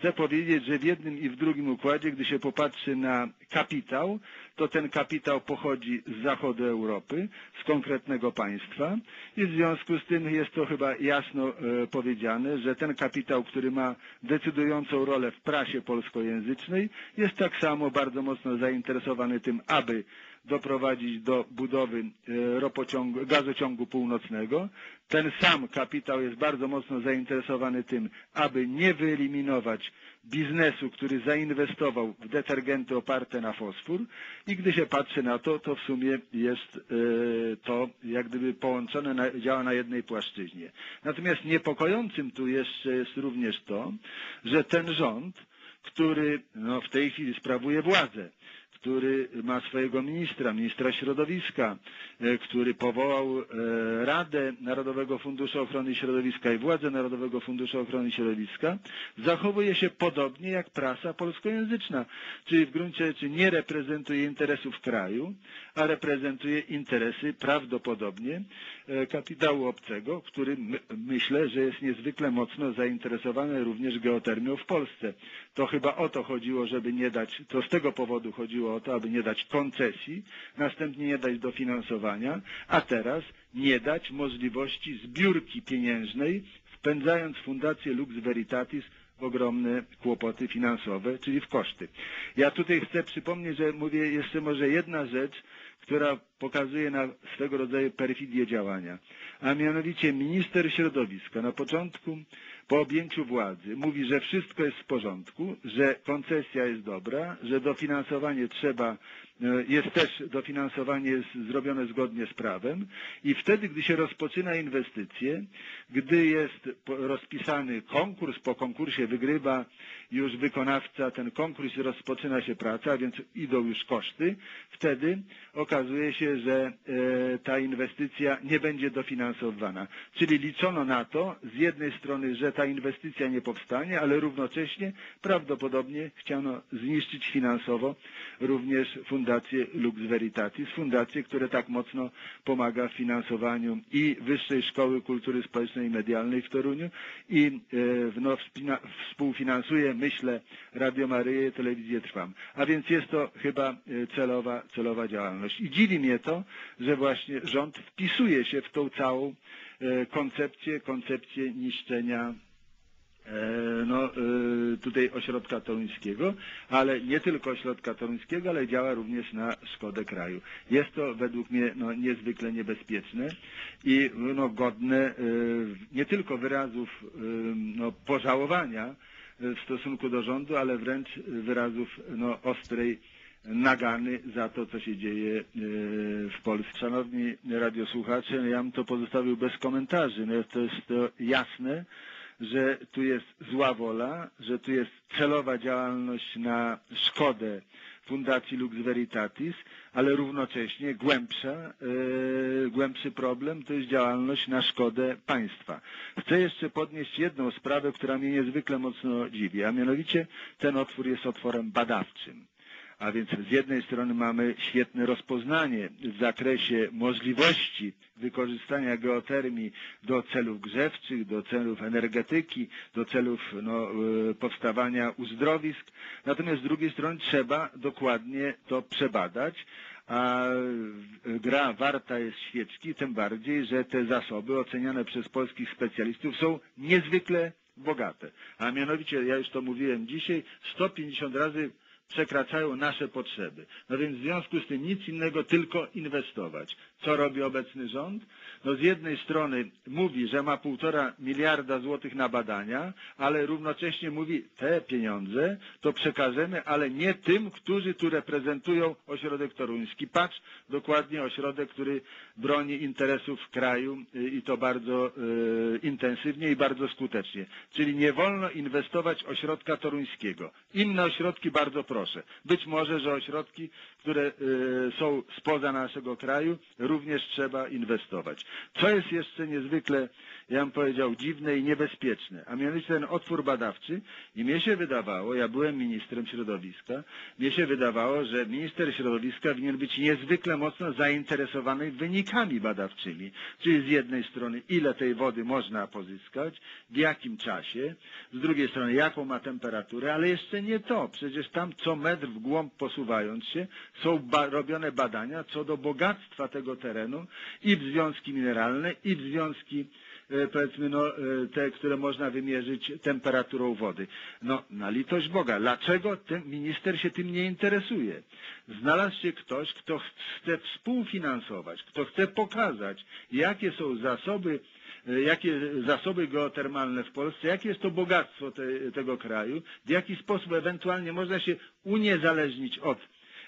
chcę powiedzieć, że w jednym i w drugim układzie, gdy się popatrzy na kapitał, to ten kapitał pochodzi z zachodu Europy, z konkretnego państwa i w związku z tym jest to chyba jasno powiedziane, że ten kapitał, który ma decydującą rolę w prasie polskojęzycznej, jest tak samo bardzo mocno zainteresowany tym, aby doprowadzić do budowy gazociągu północnego. Ten sam kapitał jest bardzo mocno zainteresowany tym, aby nie wyeliminować biznesu, który zainwestował w detergenty oparte na fosfor i gdy się patrzy na to, to w sumie jest to jak gdyby połączone, działa na jednej płaszczyźnie. Natomiast niepokojącym tu jeszcze jest również to, że ten rząd, który w tej chwili sprawuje władzę, który ma swojego ministra środowiska, który powołał Radę Narodowego Funduszu Ochrony Środowiska i władzę Narodowego Funduszu Ochrony Środowiska, zachowuje się podobnie jak prasa polskojęzyczna, czyli w gruncie rzeczy nie reprezentuje interesów kraju, a reprezentuje interesy prawdopodobnie kapitału obcego, który myślę, że jest niezwykle mocno zainteresowany również geotermią w Polsce. To chyba o to chodziło, żeby nie dać, to z tego powodu chodziło o to, aby nie dać koncesji, następnie nie dać dofinansowania, a teraz nie dać możliwości zbiórki pieniężnej, wpędzając Fundację Lux Veritatis w ogromne kłopoty finansowe, czyli w koszty. Ja tutaj chcę przypomnieć, że mówię jeszcze może jedna rzecz, która pokazuje na swego rodzaju perfidię działania, a mianowicie minister środowiska na początku, po objęciu władzy, mówi, że wszystko jest w porządku, że koncesja jest dobra, że dofinansowanie dofinansowanie jest zrobione zgodnie z prawem i wtedy, gdy się rozpoczyna inwestycje, gdy jest rozpisany konkurs, po konkursie wygrywa już wykonawca ten konkurs i rozpoczyna się praca, a więc idą już koszty, wtedy okazuje się, że ta inwestycja nie będzie dofinansowana. Czyli liczono na to z jednej strony, że ta inwestycja nie powstanie, ale równocześnie prawdopodobnie chciano zniszczyć finansowo również Fundację Lux Veritatis, fundację, która tak mocno pomaga w finansowaniu i Wyższej Szkoły Kultury Społecznej i Medialnej w Toruniu i współfinansuje, myślę, Radio Maryję i Telewizję Trwam. A więc jest to chyba celowa działalność. I dziwi mnie to, że właśnie rząd wpisuje się w tą całą koncepcję niszczenia tutaj ośrodka toruńskiego, ale nie tylko ośrodka toruńskiego, ale działa również na szkodę kraju. Jest to według mnie niezwykle niebezpieczne i godne nie tylko wyrazów pożałowania w stosunku do rządu, ale wręcz wyrazów ostrej nagany za to, co się dzieje w Polsce. Szanowni radiosłuchacze, ja bym to pozostawił bez komentarzy. To jest to jasne, że tu jest zła wola, że tu jest celowa działalność na szkodę Fundacji Lux Veritatis, ale równocześnie głębszy problem to jest działalność na szkodę państwa. Chcę jeszcze podnieść jedną sprawę, która mnie niezwykle mocno dziwi, a mianowicie ten otwór jest otworem badawczym. A więc z jednej strony mamy świetne rozpoznanie w zakresie możliwości wykorzystania geotermii do celów grzewczych, do celów energetyki, do celów powstawania uzdrowisk. Natomiast z drugiej strony trzeba dokładnie to przebadać, a gra warta jest świeczki, tym bardziej, że te zasoby oceniane przez polskich specjalistów są niezwykle bogate. A mianowicie, ja już to mówiłem dzisiaj, 150 razy przekraczają nasze potrzeby. No więc w związku z tym nic innego, tylko inwestować. Co robi obecny rząd? Z jednej strony mówi, że ma 1,5 miliarda złotych na badania, ale równocześnie mówi, te pieniądze to przekażemy, ale nie tym, którzy tu reprezentują ośrodek toruński. Patrz, dokładnie ośrodek, który broni interesów kraju i to bardzo intensywnie i bardzo skutecznie. Czyli nie wolno inwestować ośrodka toruńskiego. Inne ośrodki bardzo proszę. Być może, że ośrodki, które są spoza naszego kraju, również trzeba inwestować. Co jest jeszcze niezwykle ja bym powiedział, dziwne i niebezpieczne, a mianowicie ten otwór badawczy. I mnie się wydawało, ja byłem ministrem środowiska, mnie się wydawało, że minister środowiska winien być niezwykle mocno zainteresowany wynikami badawczymi, czyli z jednej strony ile tej wody można pozyskać, w jakim czasie, z drugiej strony jaką ma temperaturę, ale jeszcze nie to, przecież tam co metr w głąb posuwając się są robione badania co do bogactwa tego terenu i w związki mineralne, i w związki powiedzmy te, które można wymierzyć temperaturą wody. No, na litość Boga, dlaczego ten minister się tym nie interesuje? Znalazł się ktoś, kto chce współfinansować, kto chce pokazać, jakie są zasoby geotermalne w Polsce, jakie jest to bogactwo tego kraju, w jaki sposób ewentualnie można się uniezależnić od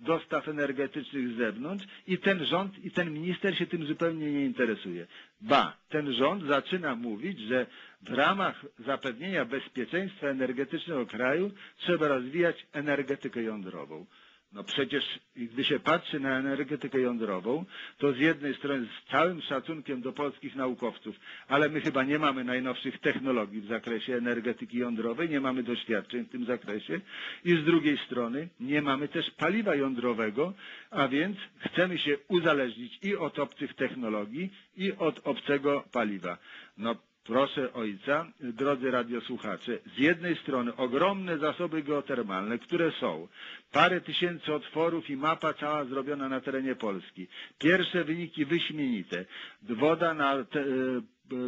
dostaw energetycznych z zewnątrz i ten rząd i ten minister się tym zupełnie nie interesuje. Ba, ten rząd zaczyna mówić, że w ramach zapewnienia bezpieczeństwa energetycznego kraju trzeba rozwijać energetykę jądrową. No przecież gdy się patrzy na energetykę jądrową, to z jednej strony z całym szacunkiem do polskich naukowców, ale my chyba nie mamy najnowszych technologii w zakresie energetyki jądrowej, nie mamy doświadczeń w tym zakresie i z drugiej strony nie mamy też paliwa jądrowego, a więc chcemy się uzależnić i od obcych technologii, i od obcego paliwa. No proszę ojca, drodzy radiosłuchacze, z jednej strony ogromne zasoby geotermalne, które są, parę tysięcy otworów i mapa cała zrobiona na terenie Polski. Pierwsze wyniki wyśmienite. Woda na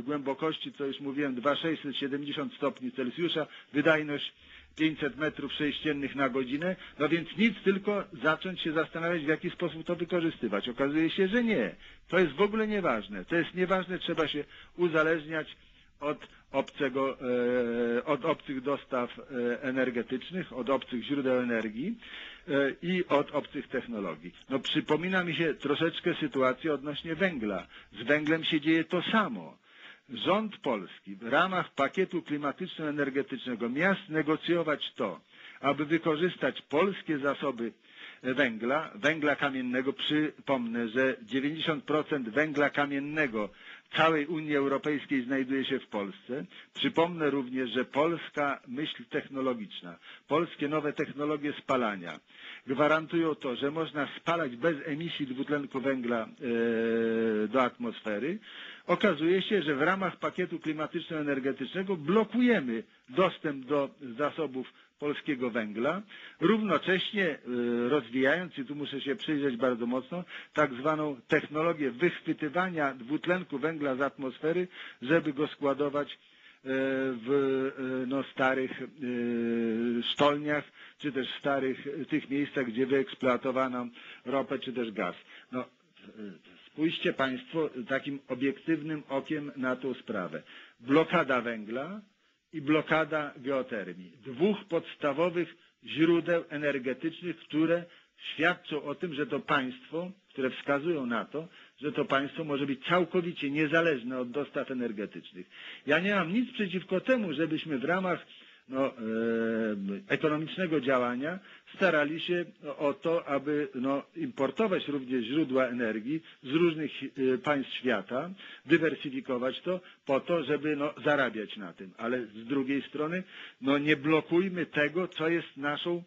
głębokości, co już mówiłem, 2670 stopni Celsjusza, wydajność 500 metrów sześciennych na godzinę, no więc nic, tylko zacząć się zastanawiać, w jaki sposób to wykorzystywać. Okazuje się, że nie. To jest w ogóle nieważne. To jest nieważne, trzeba się uzależniać od obcych dostaw energetycznych, od obcych źródeł energii i od obcych technologii. No przypomina mi się troszeczkę sytuacja odnośnie węgla. Z węglem się dzieje to samo. Rząd polski w ramach pakietu klimatyczno-energetycznego miał negocjować to, aby wykorzystać polskie zasoby węgla kamiennego. Przypomnę, że 90% węgla kamiennego całej Unii Europejskiej znajduje się w Polsce. Przypomnę również, że polska myśl technologiczna, polskie nowe technologie spalania gwarantują to, że można spalać bez emisji dwutlenku węgla do atmosfery. Okazuje się, że w ramach pakietu klimatyczno-energetycznego blokujemy dostęp do zasobów polskiego węgla, równocześnie rozwijając, i tu muszę się przyjrzeć bardzo mocno, tak zwaną technologię wychwytywania dwutlenku węgla z atmosfery, żeby go składować w starych sztolniach, czy też w starych tych miejscach, gdzie wyeksploatowano ropę, czy też gaz. No, spójrzcie Państwo takim obiektywnym okiem na tą sprawę. Blokada węgla i blokada geotermii. Dwóch podstawowych źródeł energetycznych, które świadczą o tym, że to państwo, które wskazują na to, że to państwo może być całkowicie niezależne od dostaw energetycznych. Ja nie mam nic przeciwko temu, żebyśmy w ramach ekonomicznego działania starali się o to, aby importować również źródła energii z różnych państw świata, dywersyfikować to po to, żeby zarabiać na tym. Ale z drugiej strony nie blokujmy tego, co jest naszą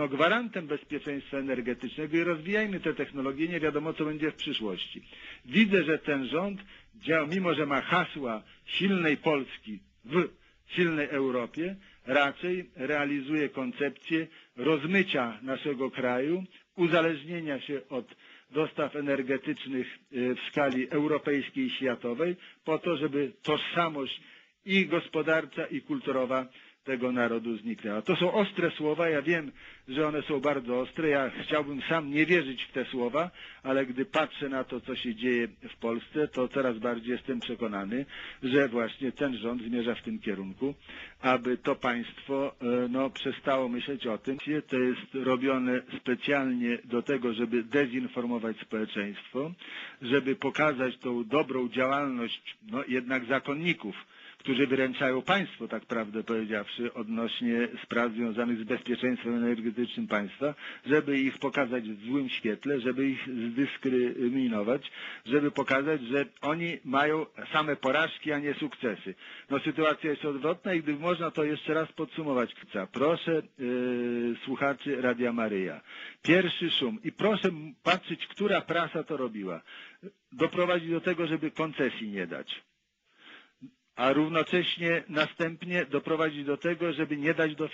gwarantem bezpieczeństwa energetycznego i rozwijajmy te technologie, nie wiadomo co będzie w przyszłości. Widzę, że ten rząd działa, mimo że ma hasła silnej Polski w silnej Europie, raczej realizuje koncepcję rozmycia naszego kraju, uzależnienia się od dostaw energetycznych w skali europejskiej i światowej, po to, żeby tożsamość i gospodarcza, i kulturowa tego narodu zniknęła. To są ostre słowa, ja wiem, że one są bardzo ostre, ja chciałbym sam nie wierzyć w te słowa, ale gdy patrzę na to, co się dzieje w Polsce, to coraz bardziej jestem przekonany, że właśnie ten rząd zmierza w tym kierunku, aby to państwo przestało myśleć o tym. To jest robione specjalnie do tego, żeby dezinformować społeczeństwo, żeby pokazać tą dobrą działalność jednak zakonników, którzy wyręczają państwo, tak prawdę powiedziawszy, odnośnie spraw związanych z bezpieczeństwem energetycznym państwa, żeby ich pokazać w złym świetle, żeby ich zdyskryminować, żeby pokazać, że oni mają same porażki, a nie sukcesy. No sytuacja jest odwrotna i gdyby można to jeszcze raz podsumować. Proszę słuchaczy Radia Maryja. Pierwszy szum i proszę patrzeć, która prasa to robiła. Doprowadzić do tego, żeby koncesji nie dać. A równocześnie następnie doprowadzić do tego, żeby nie dać dofinansowania.